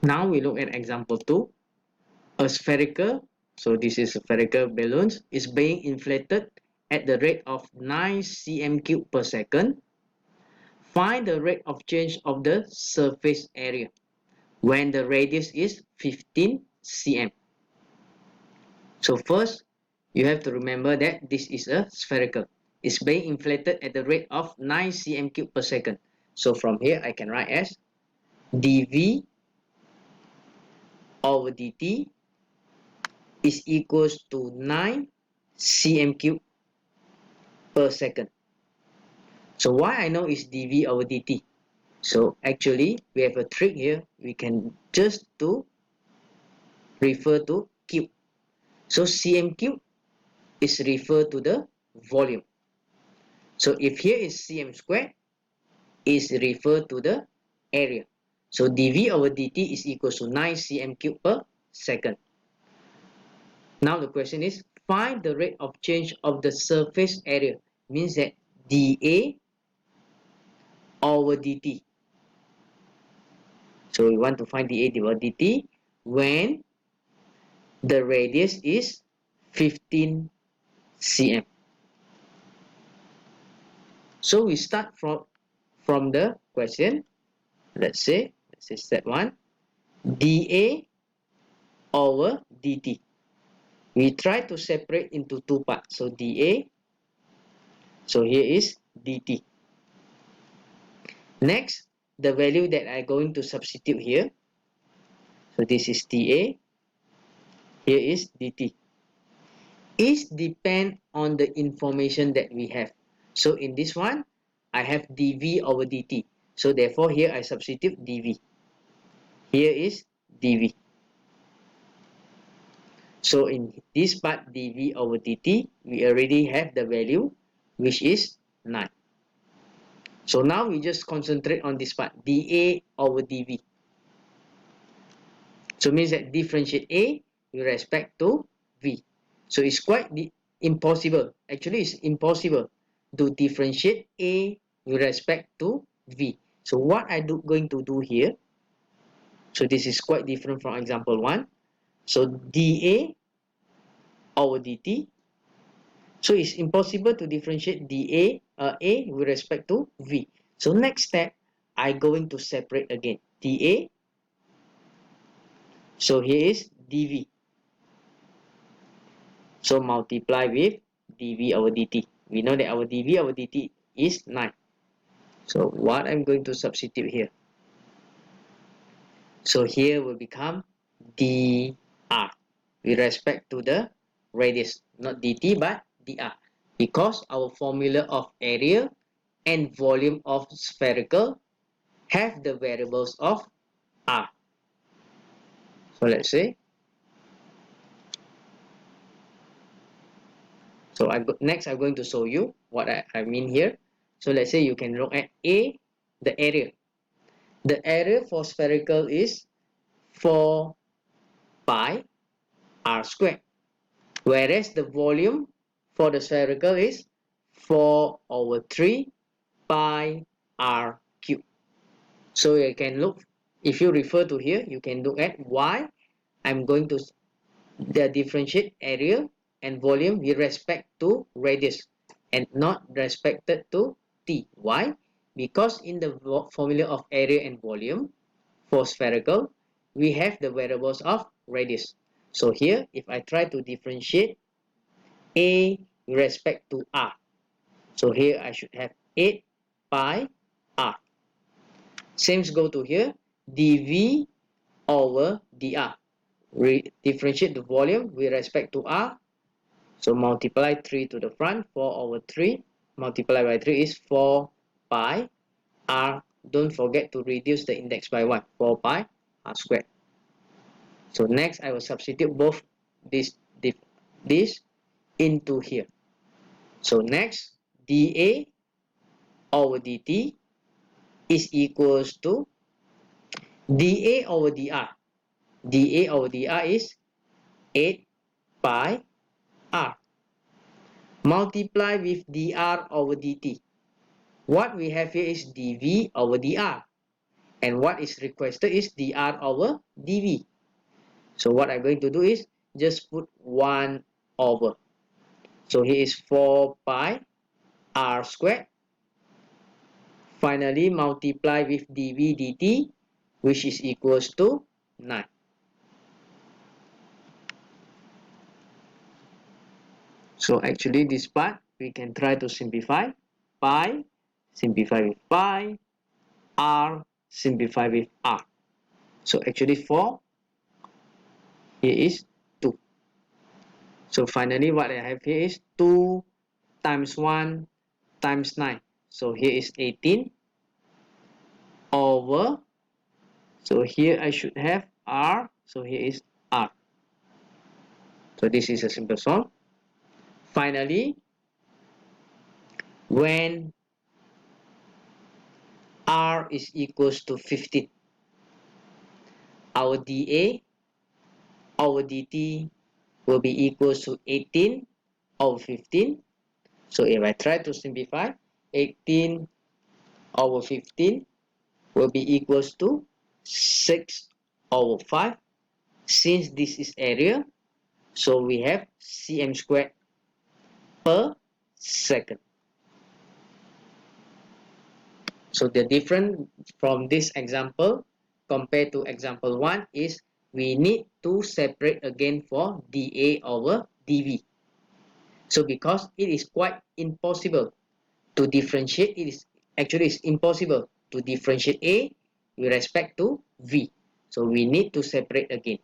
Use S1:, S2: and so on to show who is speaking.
S1: Now we look at example 2. A spherical, so this is a spherical balloon, is being inflated at the rate of 9 cm cube per second. Find the rate of change of the surface area when the radius is 15 cm. So first, you have to remember that this is a spherical. It's being inflated at the rate of 9 cm cube per second. So from here, I can write as dv over dt is equals to 9 cm cube per second. So why I know is dv over dt? So actually, we have a trick here. We can just to refer to cube. So cm cube is referred to the volume. So if here is cm squared, is referred to the area. So dv over dt is equals to 9 cm cube per second. Now the question is, find the rate of change of the surface area. Means that dA over dt. So we want to find dA over dt when the radius is 15 cm. So we start from the question. Let's say step 1, dA over dt. We try to separate into two parts. So dA, so here is dt. Next, the value that I'm going to substitute here. So this is dA, here is dt. Is depend on the information that we have. So in this one, I have dv over dt. So therefore here I substitute dv. Here is dv. So in this part dv over dt, we already have the value which is 9. So now we just concentrate on this part, dA over dv. So means that differentiate A with respect to V. So it's quite impossible. Actually, it's impossible to differentiate A with respect to V. So what I'm going to do here, so this is quite different from example 1. So dA over dt. So it's impossible to differentiate dA A with respect to V. So next step, I'm going to separate again dA. So here is dV. So multiply with dV over dt. We know that our dV over dt is 9. So what I'm going to substitute here. So here will become dr with respect to the radius. Not dt but dr. Because our formula of area and volume of spherical have the variables of r. So let's say, so next I'm going to show you what I mean here. So let's say you can look at A, the area. The area for spherical is 4 pi r squared. Whereas the volume for the spherical is 4 over 3 pi r cube. So you can look, if you refer to here, you can look at why I'm going to differentiate area and volume with respect to radius and not respected to t. Why? Because in the formula of area and volume for spherical, we have the variables of radius. So here, if I try to differentiate a with respect to r, so here I should have 8 pi r. Same go to here, dv over dr. Differentiate the volume with respect to r. So multiply 3 to the front, 4 over 3 multiplied by 3 is 4 pi r. Don't forget to reduce the index by 1, 4 pi r squared. So next I will substitute both this into here. So next, dA over dt is equals to dA over dr. dA over dr is 8 pi r. Multiply with dr over dt. What we have here is dv over dr. And what is requested is dr over dv. So what I'm going to do is just put 1 over. So here is 4 pi r squared. Finally, multiply with dv dt, which is equals to 9. So actually this part we can try to simplify. Pi, simplify with pi, r, simplify with r. So actually 4, here is 2. So finally what I have here is 2 times 1 times 9. So here is 18 over, so here I should have r, so here is r. So this is a simple solve. Finally, when r is equals to 15, our dA over dt will be equals to 18 over 15. So if I try to simplify, 18 over 15 will be equals to 6 over 5. Since this is area, so we have cm squared per second. So the difference from this example compared to example 1 is we need to separate again for dA over dV. So because it is quite impossible to differentiate, it is actually it's impossible to differentiate A with respect to V. So we need to separate again.